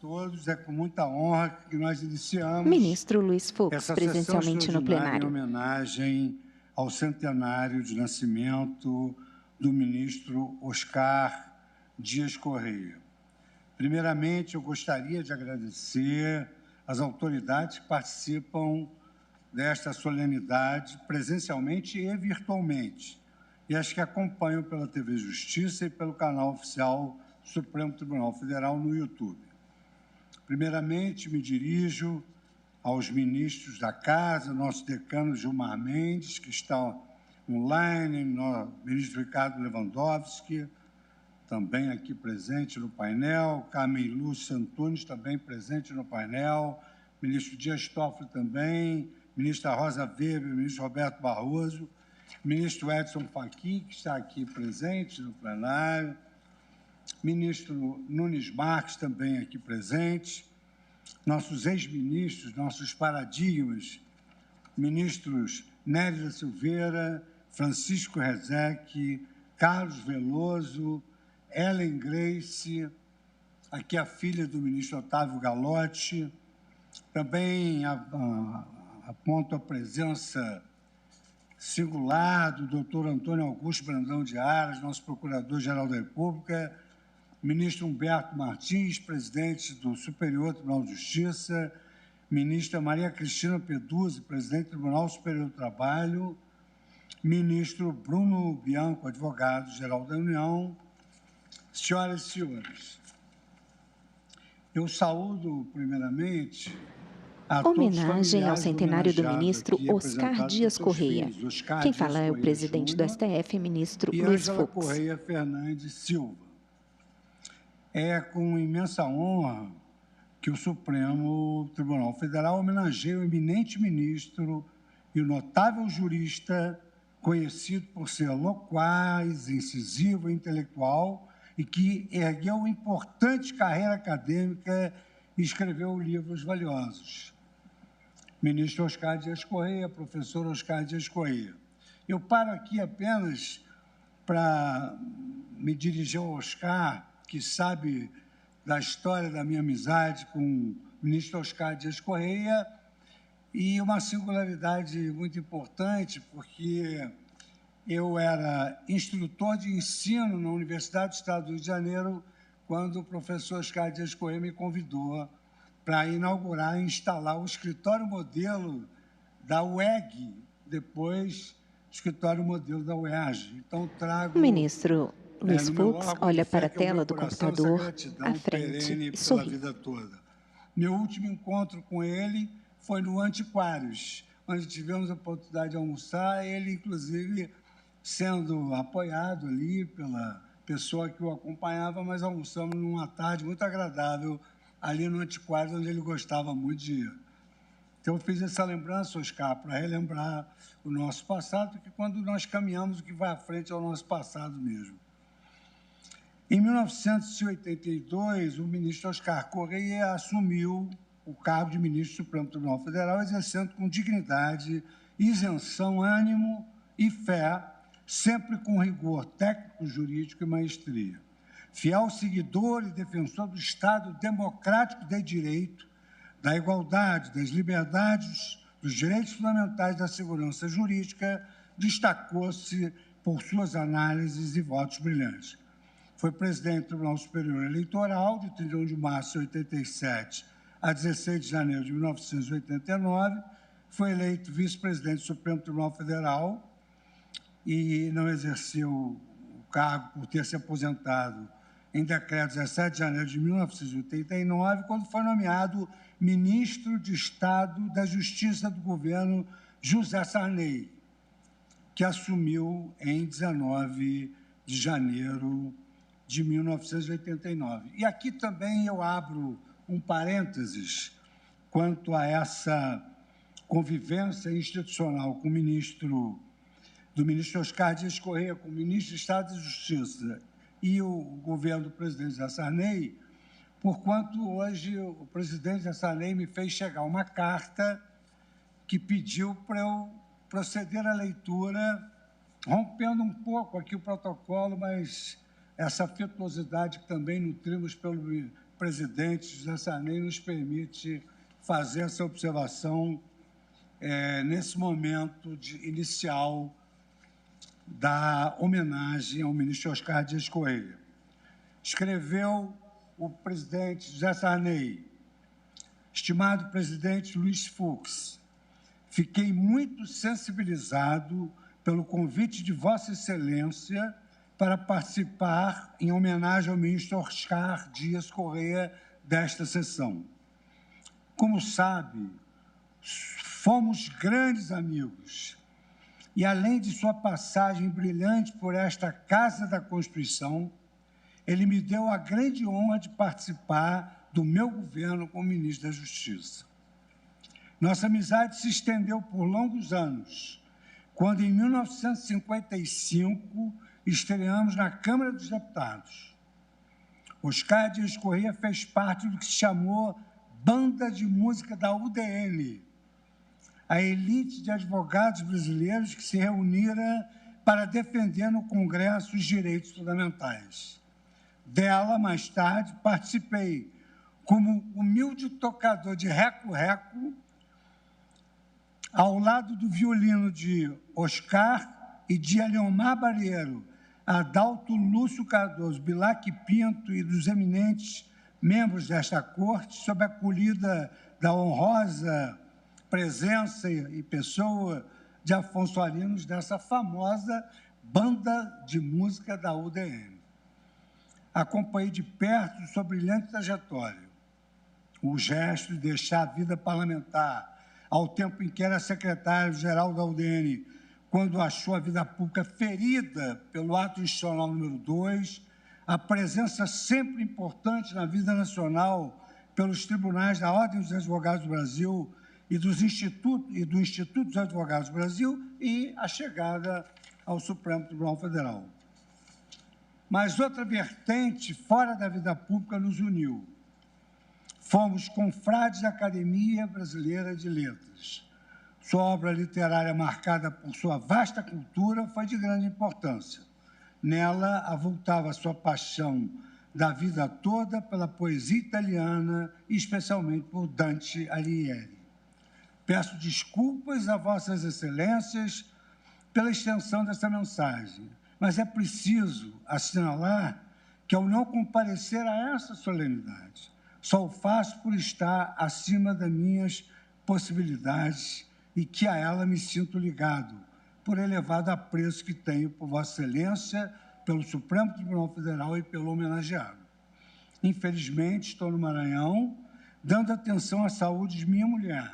todos. É com muita honra que nós iniciamos Ministro Luiz Fux, essa presencialmente sessão no extraordinária plenário. em homenagem ao centenário de nascimento do ministro Oscar Dias Correia. Primeiramente, eu gostaria de agradecer às autoridades que participam desta solenidade presencialmente e virtualmente, e as que acompanham pela TV Justiça e pelo canal oficial do Supremo Tribunal Federal no YouTube. Primeiramente, me dirijo aos ministros da Casa, nosso decano Gilmar Mendes, que está online, nosso ministro Ricardo Lewandowski, também aqui presente no painel, Carmen Lúcia Antunes, também presente no painel, ministro Dias Toffoli também, ministra Rosa Weber, ministro Roberto Barroso, ministro Edson Fachin, que está aqui presente no plenário, ministro Nunes Marques, também aqui presente, nossos ex-ministros, nossos paradigmas, ministros Nélida Silveira, Francisco Rezec, Carlos Veloso, Ellen Grace, aqui a filha do ministro Otávio Galotti, também aponto a presença singular do doutor Antônio Augusto Brandão de Aras, nosso procurador-geral da República, ministro Humberto Martins, presidente do Superior Tribunal de Justiça, ministra Maria Cristina Peduzzi, presidente do Tribunal Superior do Trabalho, ministro Bruno Bianco, advogado-geral da União. Senhoras e senhores, eu saúdo, primeiramente, homenagem ao centenário do ministro Oscar Dias Correia. Quem fala é o presidente do STF, ministro Luiz Ângela Fux. Correia Fernandes Silva. É com imensa honra que o Supremo Tribunal Federal homenageia o eminente ministro e o notável jurista, conhecido por ser loquaz, incisivo e intelectual, e que ergueu uma importante carreira acadêmica e escreveu livros valiosos. Ministro Oscar Dias Correia, professor Oscar Dias Correia. Eu paro aqui apenas para me dirigir ao Oscar, que sabe da história da minha amizade com o ministro Oscar Dias Correia, e uma singularidade muito importante, porque eu era instrutor de ensino na Universidade do Estado do Rio de Janeiro, quando o professor Oscar Dias Correia me convidou para inaugurar e instalar o escritório modelo da UEG, depois escritório modelo da UERJ. Então, trago... O ministro Luiz no meu Fux órgão de olha fé, para a que é o tela meu do coração, essa computador gratidão à frente perene e pela sorri. vida toda. Meu último encontro com ele foi no Antiquários, onde tivemos a oportunidade de almoçar, ele, inclusive, sendo apoiado ali pela pessoa que o acompanhava, mas almoçamos numa tarde muito agradável ali no Antiquários, onde ele gostava muito de ir. Então, eu fiz essa lembrança, Oscar, para relembrar o nosso passado, porque quando nós caminhamos, o que vai à frente é o nosso passado mesmo. Em 1982, o ministro Oscar Correia assumiu o cargo de ministro do Supremo Tribunal Federal, exercendo com dignidade, isenção, ânimo e fé, sempre com rigor técnico, jurídico e maestria. Fiel seguidor e defensor do Estado democrático de direito, da igualdade, das liberdades, dos direitos fundamentais da segurança jurídica, destacou-se por suas análises e votos brilhantes. Foi presidente do Tribunal Superior Eleitoral, de 31 de março de 87 a 16 de janeiro de 1989, foi eleito vice-presidente do Supremo Tribunal Federal e não exerceu o cargo por ter se aposentado em decreto 17 de janeiro de 1989, quando foi nomeado ministro de Estado da Justiça do governo José Sarney, que assumiu em 19 de janeiro de 1989. E aqui também eu abro um parênteses quanto a essa convivência institucional com o ministro Oscar Dias Correia, com o ministro de Estado da Justiça e o governo do presidente José Sarney, porquanto hoje o presidente José Sarney me fez chegar uma carta que pediu para eu proceder à leitura, rompendo um pouco aqui o protocolo, mas essa afetuosidade que também nutrimos pelo presidente José Sarney nos permite fazer essa observação nesse momento inicial da homenagem ao ministro Oscar Dias Correia. Escreveu o presidente José Sarney: estimado presidente Luiz Fux, fiquei muito sensibilizado pelo convite de Vossa Excelência para participar em homenagem ao ministro Oscar Dias Correia desta sessão. Como sabe, fomos grandes amigos e, além de sua passagem brilhante por esta Casa da Constituição, ele me deu a grande honra de participar do meu governo como ministro da Justiça. Nossa amizade se estendeu por longos anos, quando, em 1955, estreamos na Câmara dos Deputados. Oscar Dias Correia fez parte do que se chamou Banda de Música da UDN, a elite de advogados brasileiros que se reunira para defender no Congresso os direitos fundamentais. Dela, mais tarde, participei como humilde tocador de reco-reco, ao lado do violino de Oscar e de Aleomar Barreiro, Adalto Lúcio Cardoso, Bilac Pinto e dos eminentes membros desta corte, sob a acolhida da honrosa presença e pessoa de Afonso Arinos, dessa famosa Banda de Música da UDN. Acompanhei de perto sua brilhante trajetória, o gesto de deixar a vida parlamentar ao tempo em que era secretário-geral da UDN, quando achou a vida pública ferida pelo ato institucional número 2, a presença sempre importante na vida nacional pelos tribunais da Ordem dos Advogados do Brasil e do Instituto dos Advogados do Brasil e a chegada ao Supremo Tribunal Federal. Mas outra vertente fora da vida pública nos uniu. Fomos confrades da Academia Brasileira de Letras. Sua obra literária, marcada por sua vasta cultura, foi de grande importância. Nela avultava sua paixão da vida toda pela poesia italiana e especialmente por Dante Alighieri. Peço desculpas a Vossas Excelências pela extensão dessa mensagem, mas é preciso assinalar que, ao não comparecer a essa solenidade, só o faço por estar acima das minhas possibilidades e que a ela me sinto ligado, por elevado apreço que tenho por Vossa Excelência, pelo Supremo Tribunal Federal e pelo homenageado. Infelizmente, estou no Maranhão, dando atenção à saúde de minha mulher,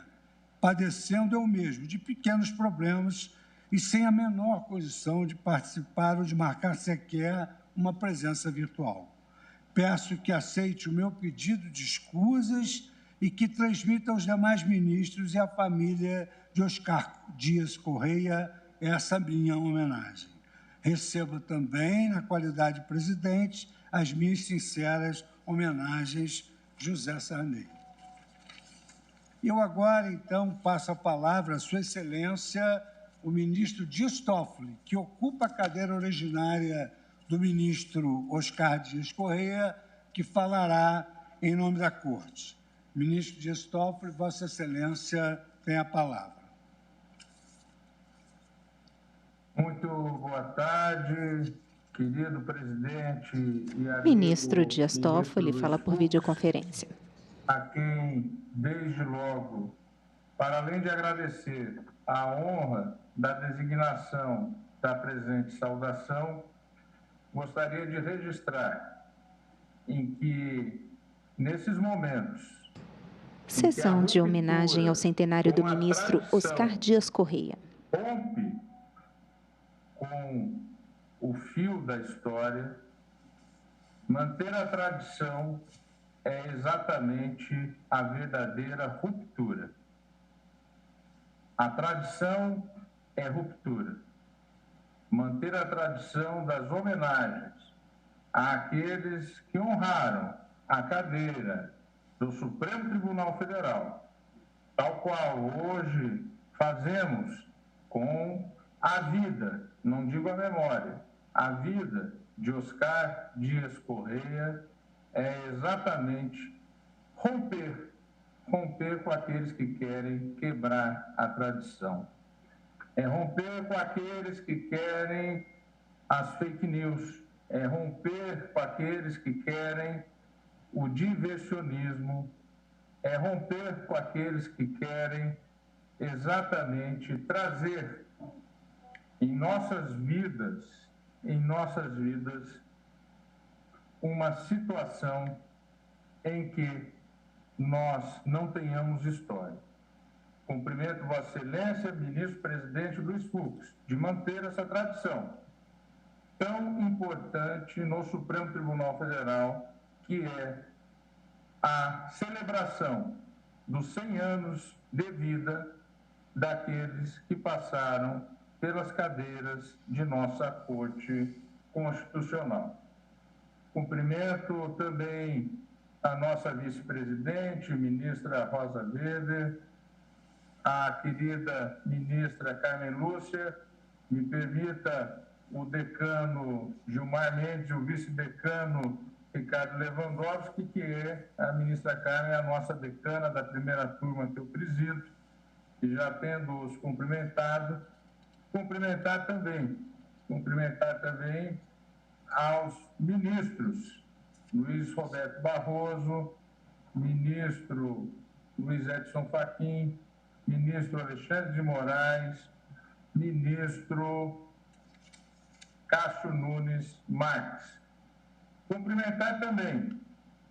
padecendo eu mesmo de pequenos problemas e sem a menor condição de participar ou de marcar sequer uma presença virtual. Peço que aceite o meu pedido de escusas e que transmita aos demais ministros e à família de Oscar Dias Correia essa minha homenagem. Receba também, na qualidade de presidente, as minhas sinceras homenagens, José Sarney. Eu agora, então, passo a palavra à Sua Excelência, o ministro Dias Toffoli, que ocupa a cadeira originária do ministro Oscar Dias Correia, que falará em nome da Corte. Ministro Dias Toffoli, Vossa Excelência tem a palavra. Muito boa tarde, querido presidente e amigo Ministro Dias Toffoli fala por Fux, videoconferência. a quem, desde logo, para além de agradecer a honra da designação da presente saudação, gostaria de registrar em que, nesses momentos... Sessão de homenagem ao centenário do ministro Oscar Dias Correia. Rompe com o fio da história, manter a tradição é exatamente a verdadeira ruptura. A tradição é ruptura. Manter a tradição das homenagens àqueles que honraram a cadeira do Supremo Tribunal Federal, tal qual hoje fazemos com a vida, não digo a memória, a vida de Oscar Dias Correia, é exatamente romper com aqueles que querem quebrar a tradição. É romper com aqueles que querem as fake news, é romper com aqueles que querem o diversionismo, é romper com aqueles que querem exatamente trazer em nossas vidas, uma situação em que nós não tenhamos história. Cumprimento Vossa Excelência, ministro-presidente Luiz Fux, de manter essa tradição tão importante no Supremo Tribunal Federal, que é a celebração dos 100 anos de vida daqueles que passaram pelas cadeiras de nossa Corte Constitucional. Cumprimento também a nossa vice-presidente, ministra Rosa Weber, a querida ministra Carmen Lúcia, me permita o decano Gilmar Mendes e o vice-decano Ricardo Lewandowski, que é a ministra Carmen, a nossa decana da primeira turma que eu presido, e já tendo-os cumprimentado, cumprimentar também aos ministros Luiz Roberto Barroso, ministro Luiz Edson Fachin, ministro Alexandre de Moraes, ministro Cássio Nunes Marques. Cumprimentar também,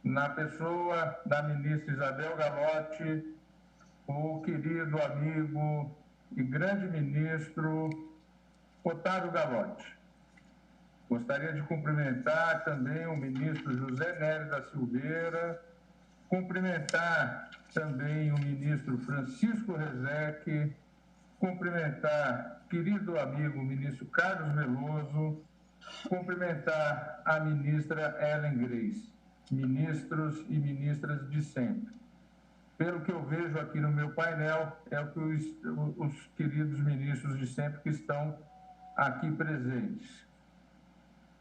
na pessoa da ministra Isabel Galotti, o querido amigo e grande ministro Otávio Galotti. Gostaria de cumprimentar também o ministro José Nery da Silveira, cumprimentar também o ministro Francisco Rezec, cumprimentar querido amigo ministro Carlos Veloso, cumprimentar a ministra Ellen Grace, ministros e ministras de sempre. Pelo que eu vejo aqui no meu painel, é o que os queridos ministros de sempre que estão aqui presentes.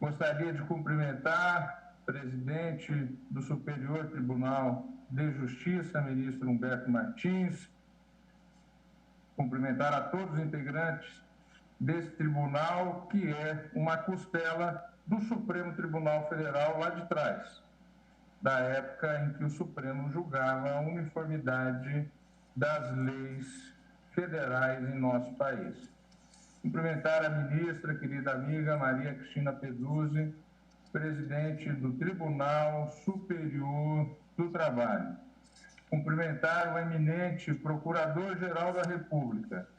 Gostaria de cumprimentar o presidente do Superior Tribunal de Justiça, ministro Humberto Martins, cumprimentar a todos os integrantes desse tribunal, que é uma costela do Supremo Tribunal Federal lá de trás, da época em que o Supremo julgava a uniformidade das leis federais em nosso país. Cumprimentar a ministra, querida amiga Maria Cristina Peduzzi, presidente do Tribunal Superior do Trabalho. Cumprimentar o eminente Procurador-Geral da República,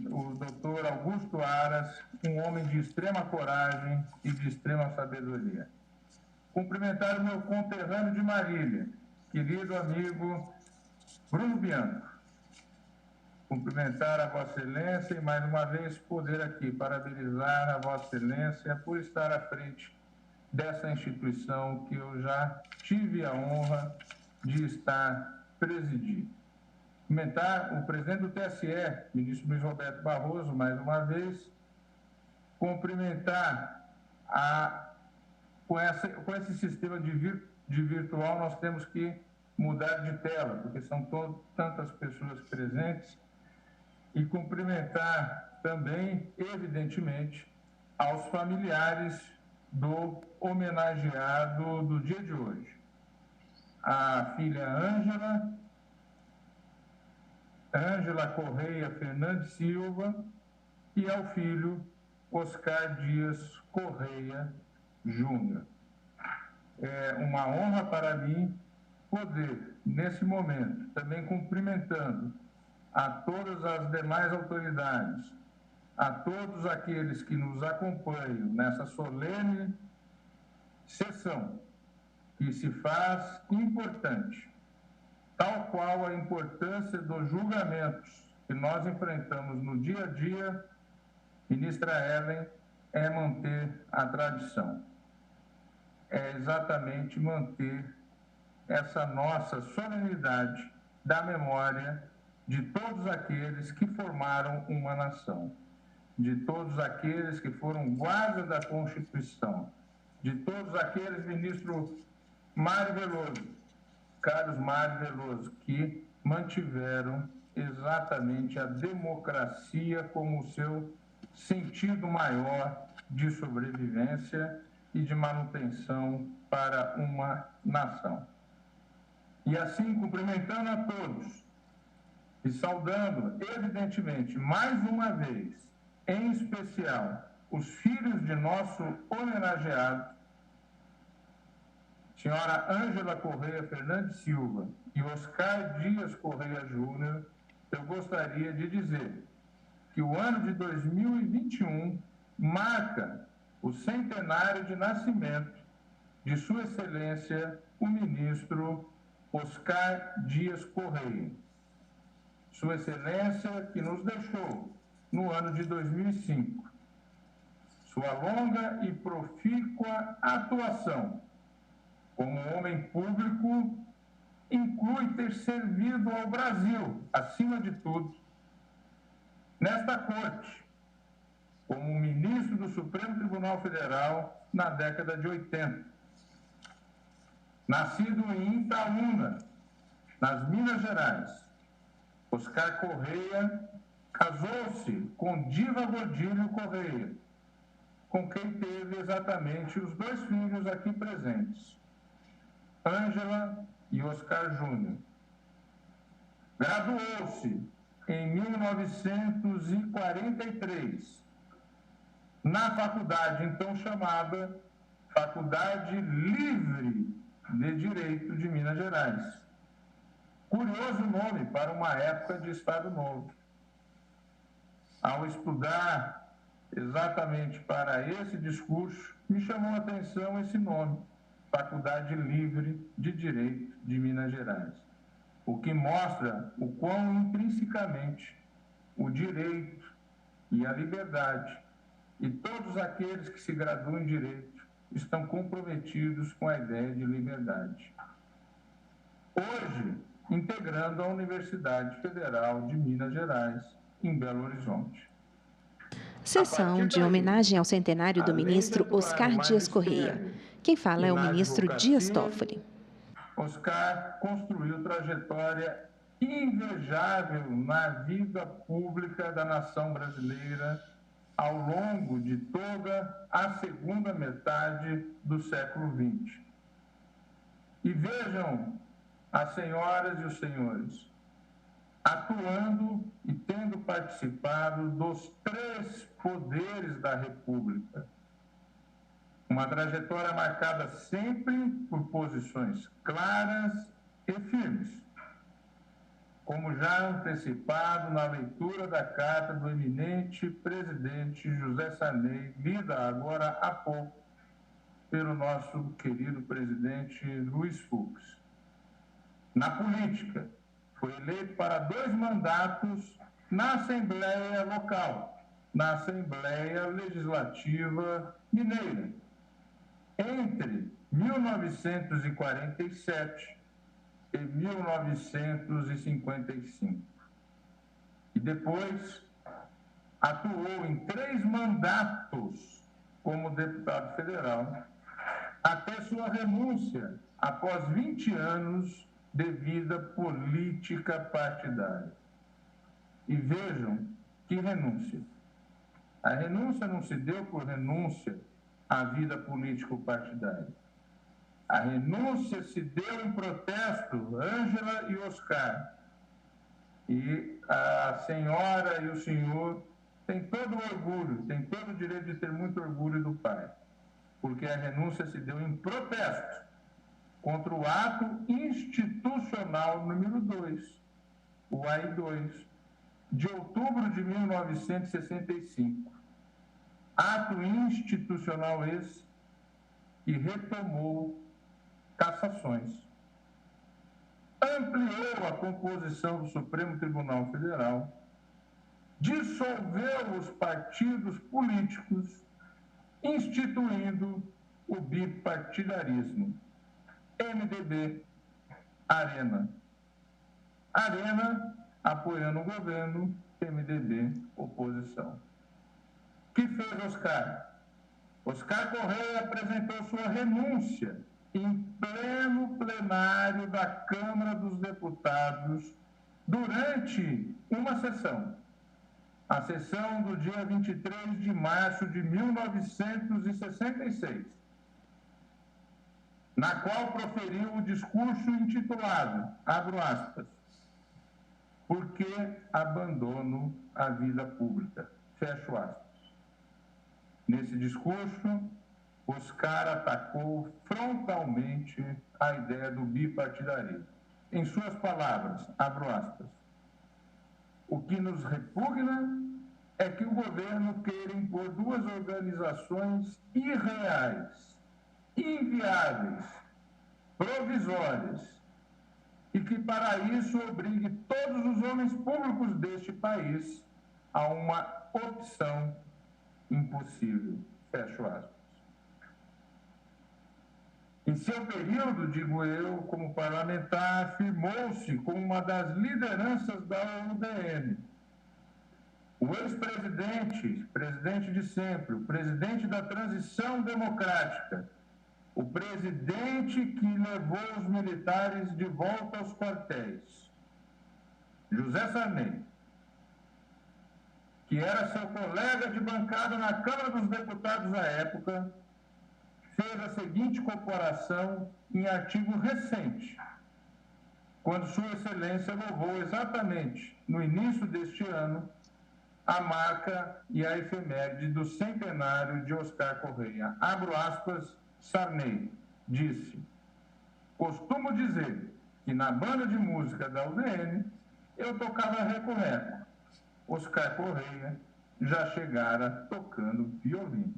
o doutor Augusto Aras, um homem de extrema coragem e de extrema sabedoria. Cumprimentar o meu conterrâneo de Marília, querido amigo Bruno Bianco. Cumprimentar a Vossa Excelência e, mais uma vez, poder aqui parabenizar a Vossa Excelência por estar à frente dessa instituição que eu já tive a honra de estar presidindo. Cumprimentar o presidente do TSE, ministro Luiz Roberto Barroso, mais uma vez. Cumprimentar com esse sistema de virtual, nós temos que mudar de tela, porque são tantas pessoas presentes. E cumprimentar também, evidentemente, aos familiares do homenageado do dia de hoje. A filha Ângela Correia Fernandes Silva, e ao filho Oscar Dias Correia Júnior. É uma honra para mim poder, nesse momento, também cumprimentando a todas as demais autoridades, a todos aqueles que nos acompanham nessa solene sessão, que se faz importante, tal qual a importância dos julgamentos que nós enfrentamos no dia a dia, ministra Ellen, é manter a tradição. É exatamente manter essa nossa solenidade da memória de todos aqueles que formaram uma nação, de todos aqueles que foram guardas da Constituição, de todos aqueles, ministro Mário Veloso, Carlos Mário Veloso, que mantiveram exatamente a democracia como o seu sentido maior de sobrevivência e de manutenção para uma nação. E assim, cumprimentando a todos e saudando, evidentemente, mais uma vez, em especial, os filhos de nosso homenageado, senhora Ângela Correia Fernandes Silva e Oscar Dias Correia Júnior, eu gostaria de dizer que o ano de 2021 marca o centenário de nascimento de Sua Excelência, o ministro Oscar Dias Correia. Sua Excelência que nos deixou no ano de 2005. Sua longa e profícua atuação como homem público inclui ter servido ao Brasil, acima de tudo, nesta corte, como ministro do Supremo Tribunal Federal na década de 80. Nascido em Itaúna, nas Minas Gerais, Oscar Correia casou-se com Diva Godílio Correia, com quem teve exatamente os 2 filhos aqui presentes, Ângela e Oscar Júnior. Graduou-se em 1943 na faculdade então chamada Faculdade Livre de Direito de Minas Gerais. Curioso nome para uma época de Estado Novo. Ao estudar exatamente para esse discurso, me chamou a atenção esse nome, Faculdade Livre de Direito de Minas Gerais, o que mostra o quão intrinsecamente o direito e a liberdade e todos aqueles que se graduam em direito estão comprometidos com a ideia de liberdade. Hoje, integrando a Universidade Federal de Minas Gerais, em Belo Horizonte. Sessão de homenagem ao centenário do ministro Oscar Dias Correia. Quem fala é o ministro Dias Toffoli. Oscar construiu trajetória invejável na vida pública da nação brasileira ao longo de toda a segunda metade do século XX. E vejam as senhoras e os senhores, atuando e tendo participado dos 3 poderes da República. Uma trajetória marcada sempre por posições claras e firmes, como já antecipado na leitura da carta do eminente presidente José Sarney, lida agora há pouco pelo nosso querido presidente Luiz Fux. Na política, foi eleito para 2 mandatos na Assembleia Local, na Assembleia Legislativa Mineira, entre 1947 e 1955. E depois atuou em 3 mandatos como deputado federal, até sua renúncia após 20 anos de vida política partidária. E vejam que renúncia. A renúncia não se deu por renúncia à vida político-partidária. A renúncia se deu em protesto, Ângela e Oscar. E a senhora e o senhor têm todo o orgulho, têm todo o direito de ter muito orgulho do pai, porque a renúncia se deu em protesto contra o ato institucional número 2, o AI-2, de outubro de 1965. Ato institucional esse que retomou cassações, ampliou a composição do Supremo Tribunal Federal, dissolveu os partidos políticos, instituindo o bipartidarismo. MDB, Arena. Arena apoiando o governo, MDB, oposição. O que fez Oscar? Oscar Correia apresentou sua renúncia em pleno plenário da Câmara dos Deputados durante uma sessão, a sessão do dia 23 de março de 1966, na qual proferiu o discurso intitulado, abro aspas, "Por que abandono a vida pública?", fecho aspas. Nesse discurso, Oscar atacou frontalmente a ideia do bipartidarismo. Em suas palavras, abro aspas, "O que nos repugna é que o governo queira impor duas organizações irreais, inviáveis, provisórias, e que para isso obrigue todos os homens públicos deste país a uma opção impossível", fecho aspas. Em seu período, digo eu, como parlamentar, afirmou-se como uma das lideranças da UDN. O ex-presidente, presidente de sempre, o presidente da transição democrática, o presidente que levou os militares de volta aos quartéis, José Sarney, que era seu colega de bancada na Câmara dos Deputados à época, fez a seguinte comparação em artigo recente, quando Sua Excelência louvou exatamente no início deste ano a marca e a efeméride do centenário de Oscar Correia. Abro aspas, Sarney disse: "Costumo dizer que na banda de música da UDN eu tocava reco-reco. Oscar Correia já chegara tocando violino."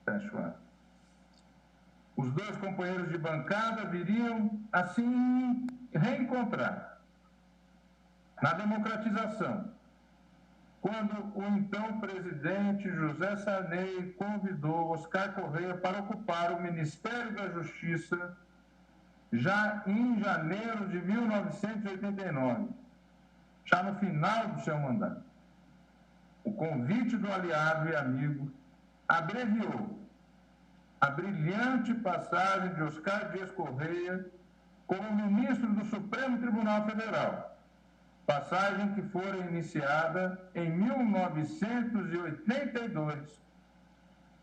Fecho aspas. Os dois companheiros de bancada viriam, assim, reencontrar na democratização, quando o então presidente José Sarney convidou Oscar Correia para ocupar o Ministério da Justiça já em janeiro de 1989, já no final do seu mandato. O convite do aliado e amigo abreviou a brilhante passagem de Oscar Dias Correia como ministro do Supremo Tribunal Federal, passagem que fora iniciada em 1982,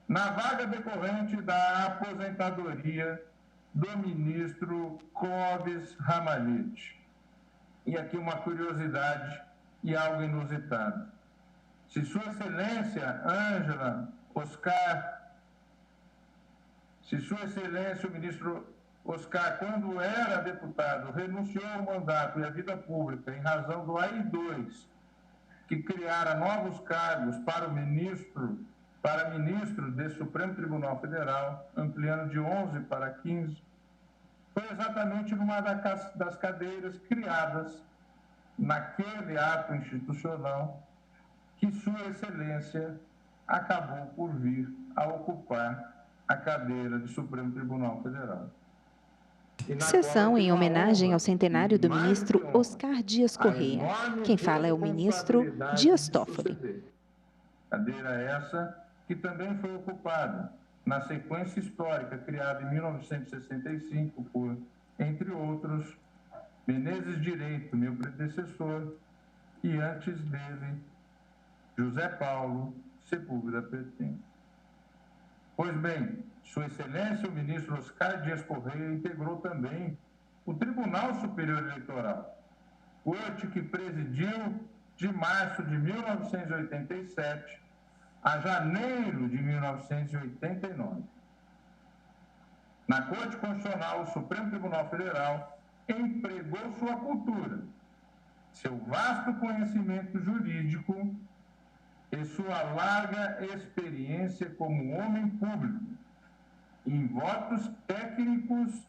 na vaga decorrente da aposentadoria do ministro Clóvis Ramalhete. E aqui uma curiosidade e algo inusitado. Se Sua Excelência o ministro Oscar, quando era deputado, renunciou ao mandato e à vida pública em razão do AI-2, que criara novos cargos para ministro do Supremo Tribunal Federal, ampliando de 11 para 15, foi exatamente numa das cadeiras criadas naquele ato institucional que Sua Excelência acabou por vir a ocupar a cadeira do Supremo Tribunal Federal. Sessão em homenagem ao centenário do ministro Oscar Dias Correia. Quem fala é o ministro Dias Toffoli. Cadeira essa que também foi ocupada na sequência histórica criada em 1965 por, entre outros, Menezes Direito, meu predecessor, e antes dele, José Paulo Sepúlveda Pertence. Pois bem, Sua Excelência, o ministro Oscar Dias Correia, integrou também o Tribunal Superior Eleitoral, corte que presidiu de março de 1987 a janeiro de 1989. Na Corte Constitucional, o Supremo Tribunal Federal empregou sua cultura, seu vasto conhecimento jurídico e sua larga experiência como homem público, em votos técnicos,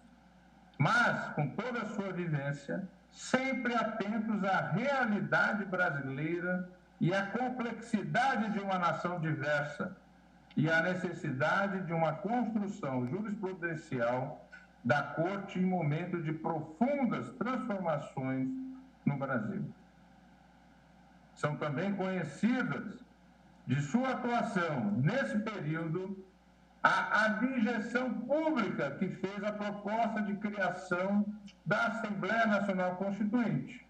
mas com toda a sua vivência, sempre atentos à realidade brasileira e à complexidade de uma nação diversa e à necessidade de uma construção jurisprudencial da Corte em momento de profundas transformações no Brasil. São também conhecidas de sua atuação nesse período a abjeção pública que fez a proposta de criação da Assembleia Nacional Constituinte,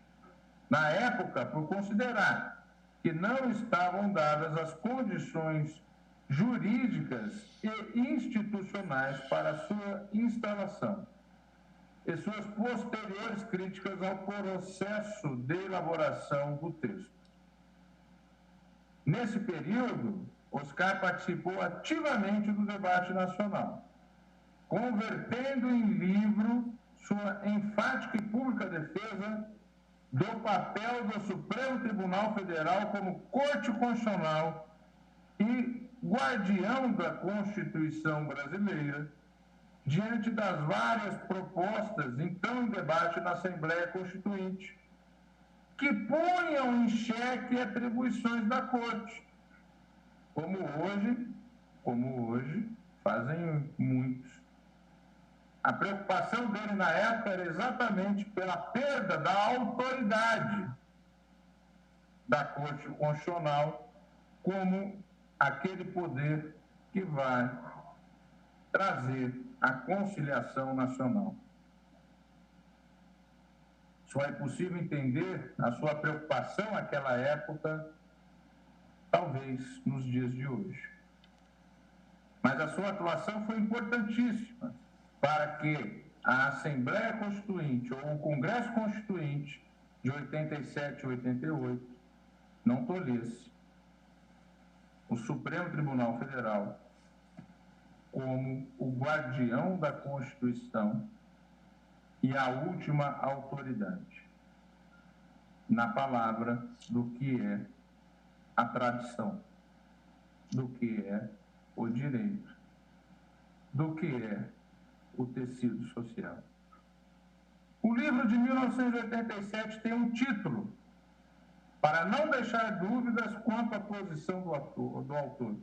na época, por considerar que não estavam dadas as condições jurídicas e institucionais para a sua instalação, e suas posteriores críticas ao processo de elaboração do texto. Nesse período, Oscar participou ativamente do debate nacional, convertendo em livro sua enfática e pública defesa do papel do Supremo Tribunal Federal como Corte Constitucional e guardião da Constituição brasileira, diante das várias propostas, então em debate na Assembleia Constituinte, que punham em xeque atribuições da Corte, como hoje fazem muitos. A preocupação dele na época era exatamente pela perda da autoridade da Corte Constitucional como aquele poder que vai trazer a conciliação nacional. Só é possível entender a sua preocupação naquela época, talvez nos dias de hoje. Mas a sua atuação foi importantíssima para que a Assembleia Constituinte ou o Congresso Constituinte de 87 e 88 não tolhesse o Supremo Tribunal Federal como o guardião da Constituição e a última autoridade, na palavra do que é a tradição, do que é o direito, do que é o tecido social. O livro de 1987 tem um título, para não deixar dúvidas quanto à posição do autor.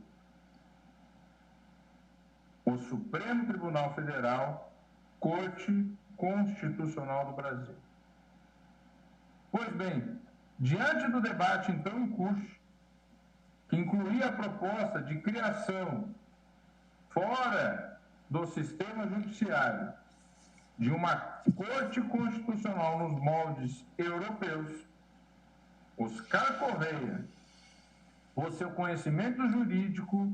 O Supremo Tribunal Federal, Corte Constitucional do Brasil. Pois bem, diante do debate então em curso, que incluía a proposta de criação, fora do sistema judiciário, de uma Corte Constitucional nos moldes europeus, Oscar Correia, por seu conhecimento jurídico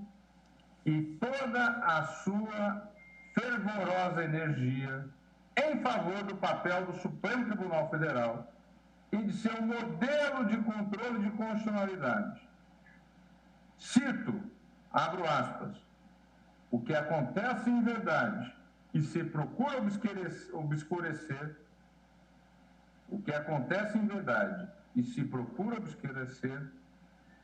e toda a sua fervorosa energia em favor do papel do Supremo Tribunal Federal e de seu modelo de controle de constitucionalidade. Cito, abro aspas, o que acontece em verdade e se procura obscurecer, o que acontece em verdade e se procura obscurecer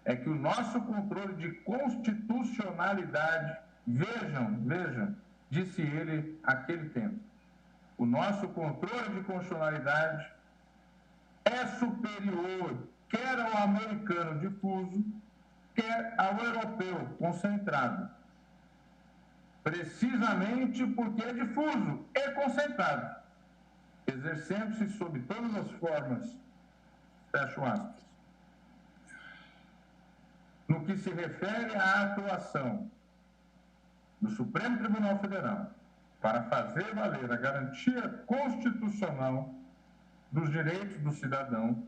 é que o nosso controle de constitucionalidade, vejam, disse ele aquele tempo, o nosso controle de constitucionalidade é superior quer ao americano difuso, quer ao europeu concentrado. Precisamente porque é difuso e concentrado, exercendo-se sob todas as formas, fecho aspas. No que se refere à atuação do Supremo Tribunal Federal para fazer valer a garantia constitucional dos direitos do cidadão,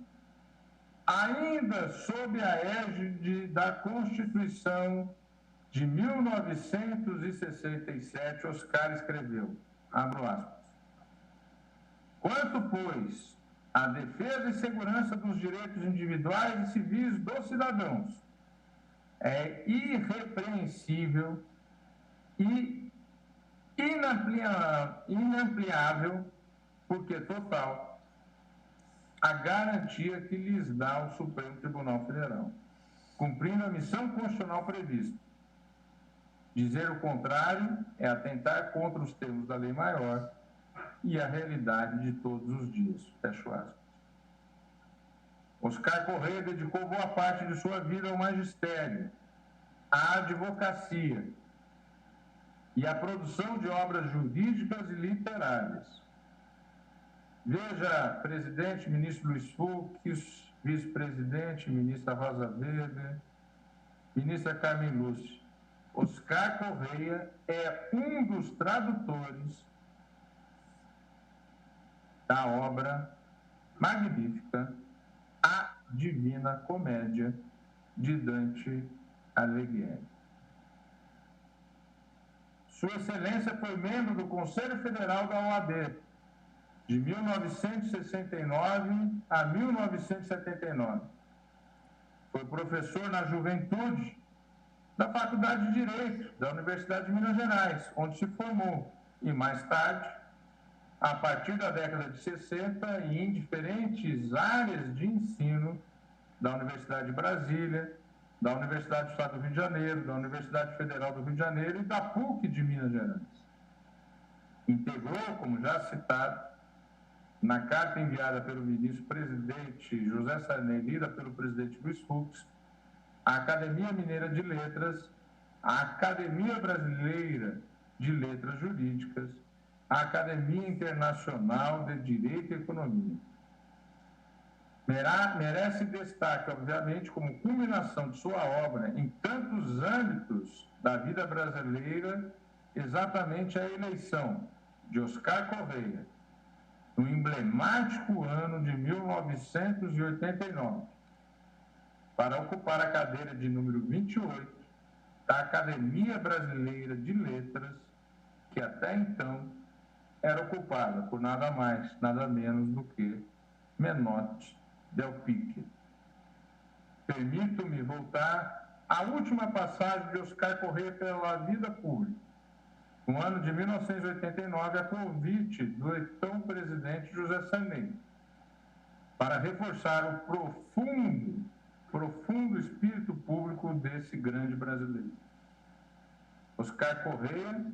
ainda sob a égide da Constituição de 1967, Oscar escreveu, abro aspas, quanto, pois, à defesa e segurança dos direitos individuais e civis dos cidadãos, é irrepreensível e inampliável, porque total, a garantia que lhes dá o Supremo Tribunal Federal, cumprindo a missão constitucional prevista. Dizer o contrário é atentar contra os termos da lei maior e a realidade de todos os dias. Fecho aspas. Oscar Correia dedicou boa parte de sua vida ao magistério, à advocacia e à produção de obras jurídicas e literárias. Veja, presidente, ministro Luiz Fux, vice-presidente, ministra Rosa Weber, ministra Carmen Lúcia. Oscar Correia é um dos tradutores da obra magnífica A Divina Comédia, de Dante Alighieri. Sua Excelência foi membro do Conselho Federal da OAB, de 1969 a 1979. Foi professor na juventude da Faculdade de Direito da Universidade de Minas Gerais, onde se formou, e mais tarde, a partir da década de 60, e em diferentes áreas de ensino da Universidade de Brasília, da Universidade do Estado do Rio de Janeiro, da Universidade Federal do Rio de Janeiro e da PUC de Minas Gerais. Integrou, como já citado, na carta enviada pelo ministro-presidente José Sarney, lida pelo presidente Luiz Fux, a Academia Mineira de Letras, a Academia Brasileira de Letras Jurídicas, a Academia Internacional de Direito e Economia. Merece destaque, obviamente, como culminação de sua obra em tantos âmbitos da vida brasileira, exatamente a eleição de Oscar Correia, no emblemático ano de 1989, para ocupar a cadeira de número 28 da Academia Brasileira de Letras, que até então era ocupada por nada mais, nada menos do que Menotti Del Pique. Permito-me voltar à última passagem de Oscar Correia pela vida pública, no ano de 1989, a convite do então presidente José Sarney, para reforçar o profundo espírito público desse grande brasileiro. Oscar Correia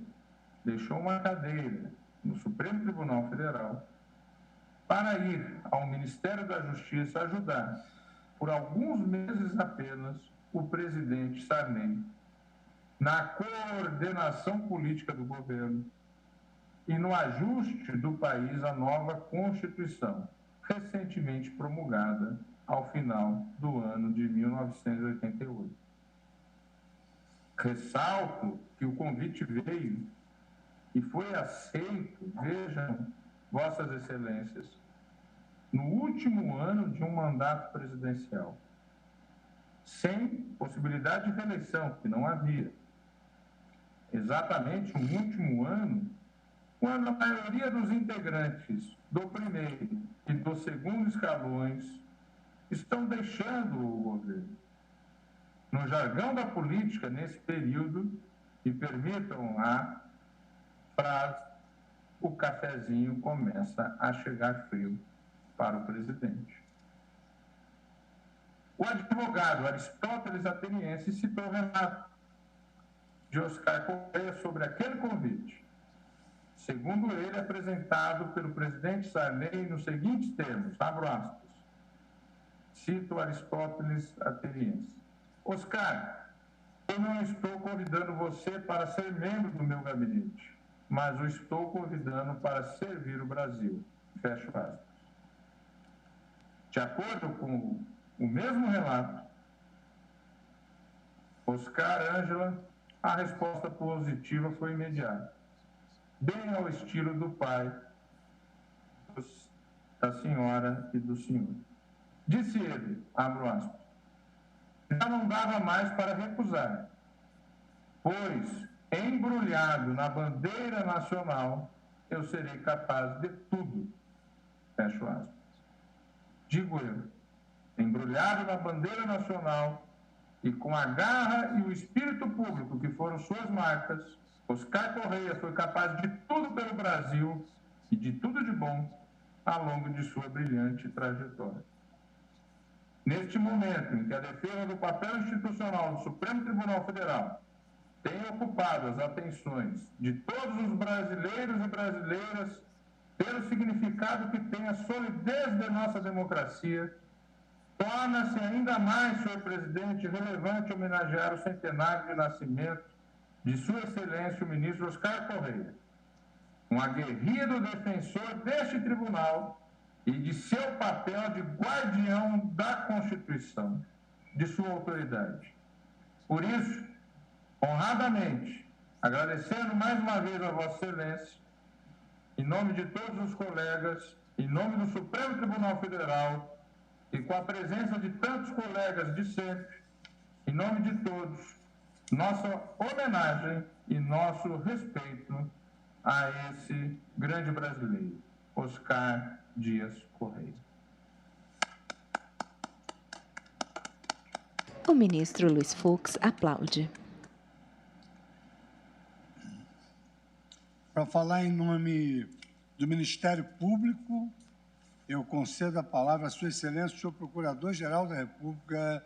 deixou uma cadeira no Supremo Tribunal Federal para ir ao Ministério da Justiça ajudar, por alguns meses apenas, o presidente Sarney na coordenação política do governo e no ajuste do país à nova Constituição, recentemente promulgada ao final do ano de 1988. Ressalto que o convite veio e foi aceito, vejam, Vossas Excelências, no último ano de um mandato presidencial, sem possibilidade de reeleição, que não havia. Exatamente no último ano, quando a maioria dos integrantes do primeiro e do segundo escalões estão deixando o governo. No jargão da política, nesse período, e permitam a frase, o cafezinho começa a chegar frio para o presidente. O advogado Aristóteles Ateniense citou o relato de Oscar Correia sobre aquele convite, segundo ele, apresentado pelo presidente Sarney nos seguintes termos, abro aspas, cito Aristóteles Ateniense. Oscar, eu não estou convidando você para ser membro do meu gabinete, mas o estou convidando para servir o Brasil. Fecho aspas. De acordo com o mesmo relato, Oscar Ângela, a resposta positiva foi imediata, bem ao estilo do pai, da senhora e do senhor. Disse ele, abro aspas, já não dava mais para recusar, pois, embrulhado na bandeira nacional, eu serei capaz de tudo, fecho aspas. Digo eu, embrulhado na bandeira nacional e com a garra e o espírito público que foram suas marcas, Oscar Correia foi capaz de tudo pelo Brasil e de tudo de bom ao longo de sua brilhante trajetória. Neste momento em que a defesa do papel institucional do Supremo Tribunal Federal tem ocupado as atenções de todos os brasileiros e brasileiras pelo significado que tem a solidez da nossa democracia, torna-se ainda mais, senhor presidente, relevante homenagear o centenário de nascimento de Sua Excelência, o ministro Oscar Correia, um aguerrido defensor deste tribunal e de seu papel de guardião da Constituição, de sua autoridade. Por isso, honradamente, agradecendo mais uma vez a Vossa Excelência, em nome de todos os colegas, em nome do Supremo Tribunal Federal e com a presença de tantos colegas de sempre, em nome de todos, nossa homenagem e nosso respeito a esse grande brasileiro, Oscar Dias Correia. O ministro Luiz Fux aplaude. Para falar em nome do Ministério Público, eu concedo a palavra a Sua Excelência, o senhor Procurador-Geral da República,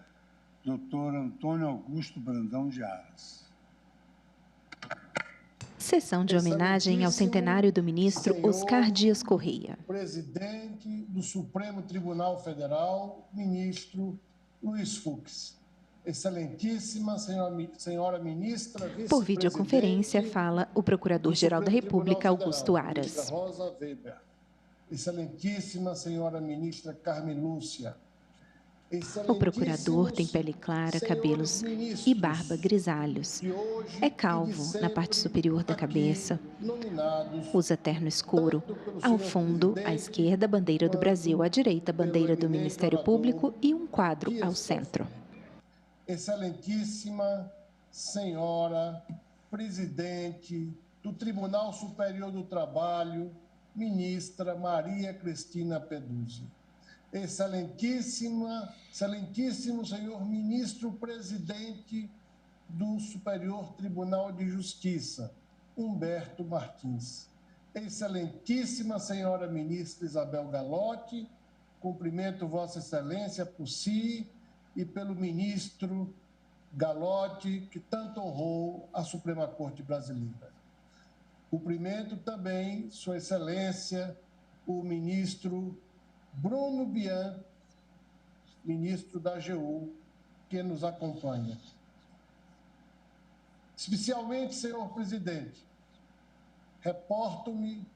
Dr. Antônio Augusto Brandão de Aras. Sessão de homenagem ao centenário do ministro Oscar Dias Correia. Presidente do Supremo Tribunal Federal, ministro Luiz Fux. Excelentíssima senhora ministra, Por videoconferência, fala o Procurador-Geral da República, Augusto Aras. Rosa Weber. Excelentíssima senhora ministra Carmen Lúcia. O procurador tem pele clara, cabelos e barba grisalhos. É calvo na parte superior da cabeça. Usa terno escuro. Ao fundo, à esquerda, a bandeira do Brasil, à direita, a bandeira do Ministério Público e um quadro ao centro. Excelentíssima senhora presidente do Tribunal Superior do Trabalho, ministra Maria Cristina Peduzzi. Excelentíssimo senhor ministro presidente do Superior Tribunal de Justiça, Humberto Martins. Excelentíssima senhora ministra Isabel Galotti, cumprimento Vossa Excelência por si e pelo ministro Galotti, que tanto honrou a Suprema Corte Brasileira. Cumprimento também Sua Excelência, o ministro Bruno Bian, ministro da AGU, que nos acompanha. Especialmente, senhor presidente, reporto-me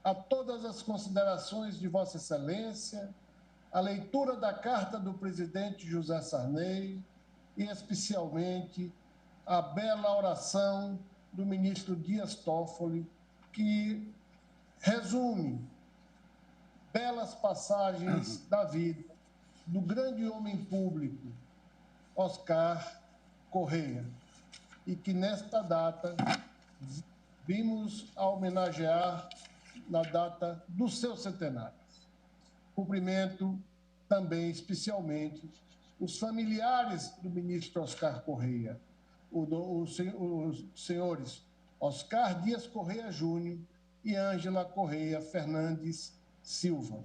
a todas as considerações de Vossa Excelência, a leitura da carta do presidente José Sarney e, especialmente, a bela oração do ministro Dias Toffoli, que resume belas passagens da vida do grande homem público, Oscar Correia, e que nesta data vimos a homenagear na data do seu centenário. Cumprimento também, especialmente, os familiares do ministro Oscar Correia, os senhores Oscar Dias Correia Júnior e Ângela Correia Fernandes Silva.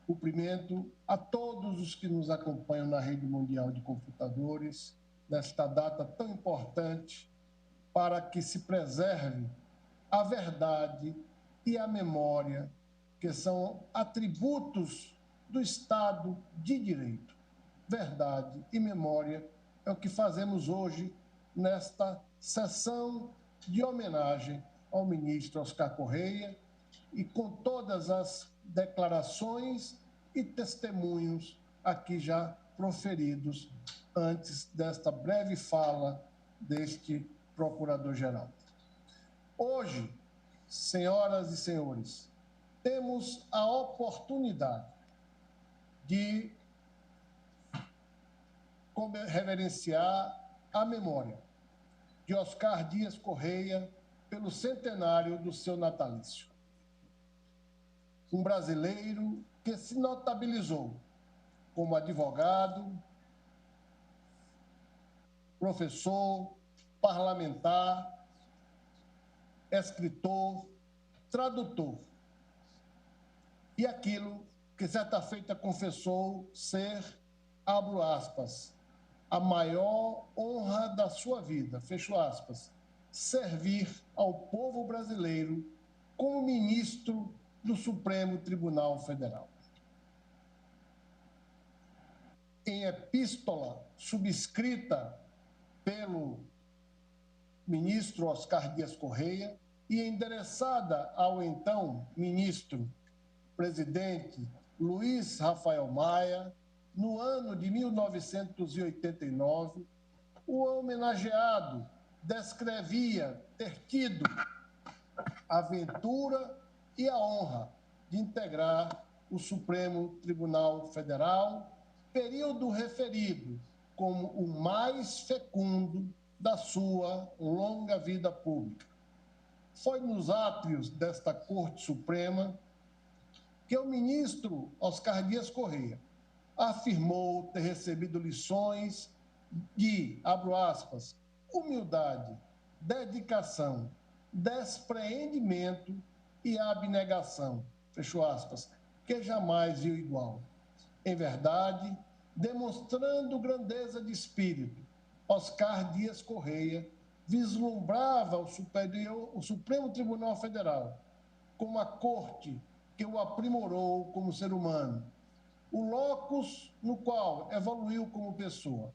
Cumprimento a todos os que nos acompanham na rede mundial de computadores, nesta data tão importante, para que se preserve a verdade e a memória, que são atributos do Estado de Direito. Verdade e memória é o que fazemos hoje nesta sessão de homenagem ao ministro Oscar Correia e com todas as declarações e testemunhos aqui já proferidos antes desta breve fala deste Procurador-Geral. Hoje, senhoras e senhores, temos a oportunidade de reverenciar a memória de Oscar Dias Correia pelo centenário do seu natalício. Um brasileiro que se notabilizou como advogado, professor, parlamentar, escritor, tradutor. E aquilo que certa feita confessou ser, abro aspas, a maior honra da sua vida, fecho aspas, servir ao povo brasileiro como ministro do Supremo Tribunal Federal. Em epístola subscrita pelo ministro Oscar Dias Correia e endereçada ao então ministro presidente Luiz Rafael Maia, no ano de 1989, O homenageado descrevia ter tido a aventura e a honra de integrar o Supremo Tribunal Federal, período referido como o mais fecundo da sua longa vida pública. Foi nos átrios desta Corte Suprema que o ministro Oscar Dias Correia afirmou ter recebido lições de, abro aspas, humildade, dedicação, despreendimento e abnegação, fecho aspas, que jamais viu igual. Em verdade, demonstrando grandeza de espírito, Oscar Dias Correia vislumbrava o Supremo Tribunal Federal como a corte que o aprimorou como ser humano, o locus no qual evoluiu como pessoa.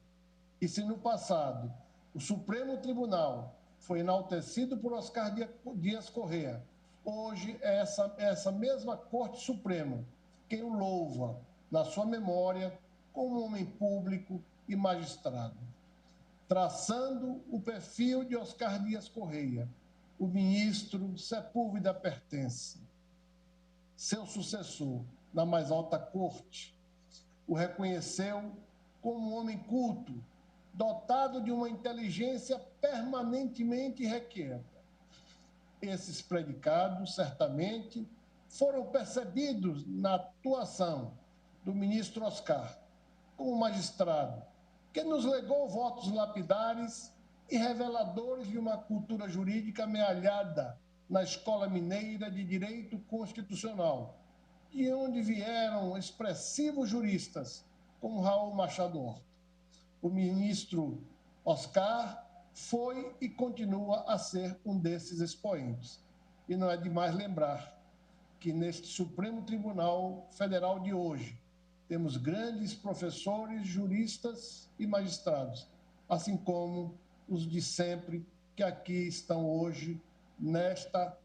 E se no passado o Supremo Tribunal foi enaltecido por Oscar Dias Correia, hoje é essa mesma Corte Suprema quem o louva na sua memória como homem público e magistrado. Traçando o perfil de Oscar Dias Correia, o ministro Sepúlveda pertence. Seu sucessor na mais alta corte o reconheceu como um homem culto, dotado de uma inteligência permanentemente requieta. Esses predicados, certamente, foram percebidos na atuação do ministro Oscar como magistrado, que nos legou votos lapidares e reveladores de uma cultura jurídica amealhada na Escola Mineira de Direito Constitucional, de onde vieram expressivos juristas como Raul Machado Horta. O ministro Oscar foi e continua a ser um desses expoentes. E não é demais lembrar que neste Supremo Tribunal Federal de hoje temos grandes professores, juristas e magistrados, assim como os de sempre que aqui estão hoje nesta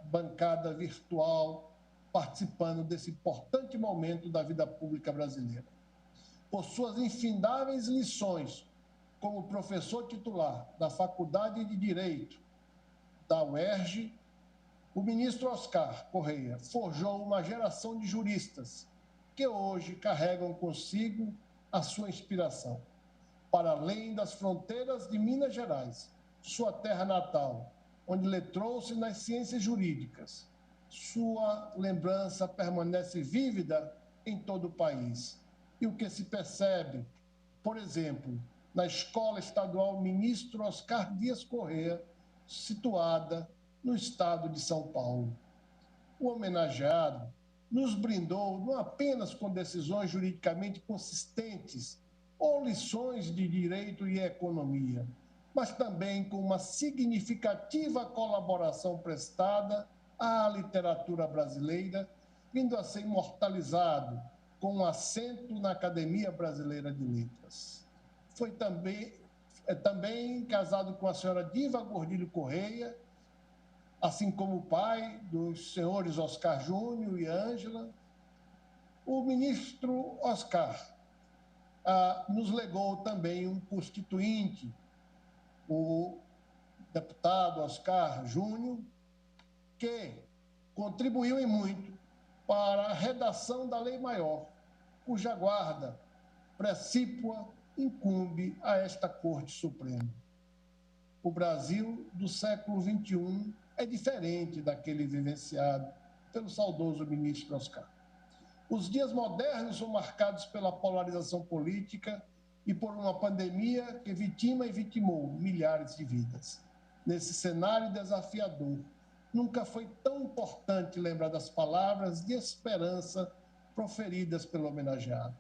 bancada virtual, participando desse importante momento da vida pública brasileira. Por suas infindáveis lições como professor titular da Faculdade de Direito da UERJ, o ministro Oscar Correia forjou uma geração de juristas que hoje carregam consigo a sua inspiração. Para além das fronteiras de Minas Gerais, sua terra natal, onde letrou-se nas ciências jurídicas, sua lembrança permanece vívida em todo o país. E o que se percebe, por exemplo, na Escola Estadual Ministro Oscar Dias Correia, situada no estado de São Paulo. O homenageado nos brindou não apenas com decisões juridicamente consistentes ou lições de direito e economia, mas também com uma significativa colaboração prestada à literatura brasileira, vindo a ser imortalizado com um assento na Academia Brasileira de Letras. Foi também casado com a senhora Diva Gordilho Correia, assim como o pai dos senhores Oscar Júnior e Ângela. O ministro Oscar nos legou também um constituinte, o deputado Oscar Júnior, que contribuiu em muito para a redação da Lei Maior, cuja guarda precípua incumbe a esta Corte Suprema. O Brasil do século XXI é diferente daquele vivenciado pelo saudoso ministro Oscar. Os dias modernos são marcados pela polarização política e por uma pandemia que vitima e vitimou milhares de vidas. Nesse cenário desafiador, nunca foi tão importante lembrar das palavras de esperança proferidas pelo homenageado.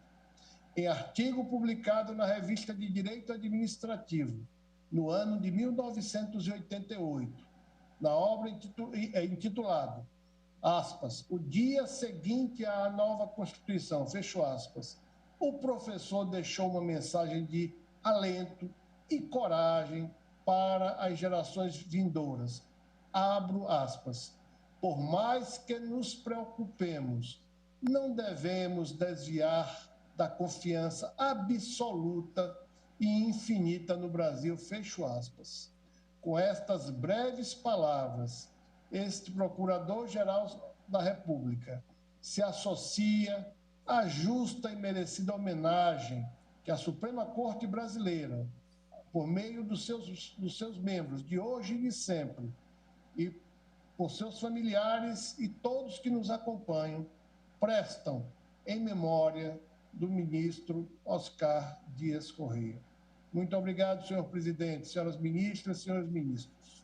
Em artigo publicado na Revista de Direito Administrativo, no ano de 1988, na obra intitulada, aspas, o dia seguinte à nova Constituição, fecho aspas, o professor deixou uma mensagem de alento e coragem para as gerações vindouras. Abro aspas, por mais que nos preocupemos, não devemos desviar da confiança absoluta e infinita no Brasil, fecho aspas. Com estas breves palavras, este Procurador-Geral da República se associa à justa e merecida homenagem que a Suprema Corte Brasileira, por meio dos seus membros, de hoje e de sempre, e por seus familiares e todos que nos acompanham, prestam em memória do ministro Oscar Dias Correia. Muito obrigado, senhor presidente, senhoras ministras, senhores ministros.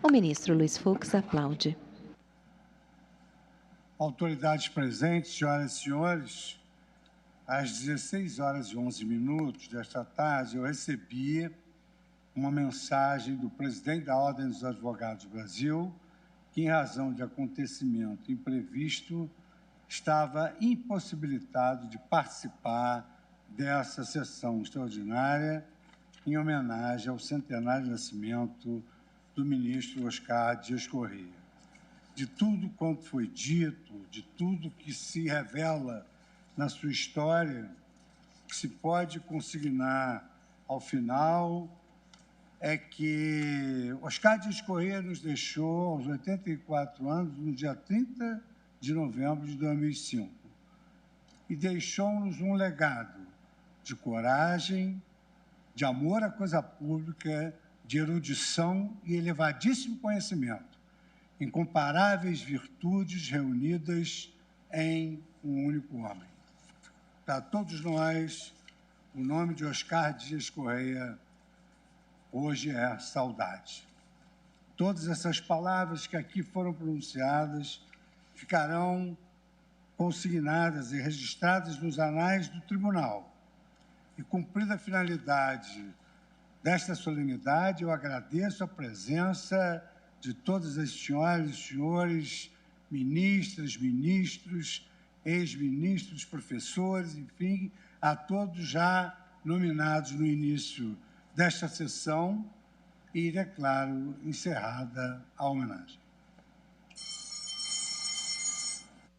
O ministro Luiz Fux aplaude. Autoridades presentes, senhoras e senhores, às 16h11 desta tarde, eu recebi uma mensagem do presidente da Ordem dos Advogados do Brasil, que, em razão de acontecimento imprevisto, estava impossibilitado de participar dessa sessão extraordinária em homenagem ao centenário de nascimento do ministro Oscar Dias Correia. De tudo quanto foi dito, de tudo que se revela na sua história, que se pode consignar ao final é que Oscar Dias Correia nos deixou aos 84 anos, no dia 30 de novembro de 2005, e deixou-nos um legado de coragem, de amor à coisa pública, de erudição e elevadíssimo conhecimento, incomparáveis virtudes reunidas em um único homem. Para todos nós, o nome de Oscar Dias Correia hoje é saudade. Todas essas palavras que aqui foram pronunciadas ficarão consignadas e registradas nos anais do tribunal. E, cumprida a finalidade desta solenidade, eu agradeço a presença de todas as senhoras e senhores, ministras, ministros, ex-ministros, professores, enfim, a todos já nominados no início desta sessão, e declaro encerrada a homenagem.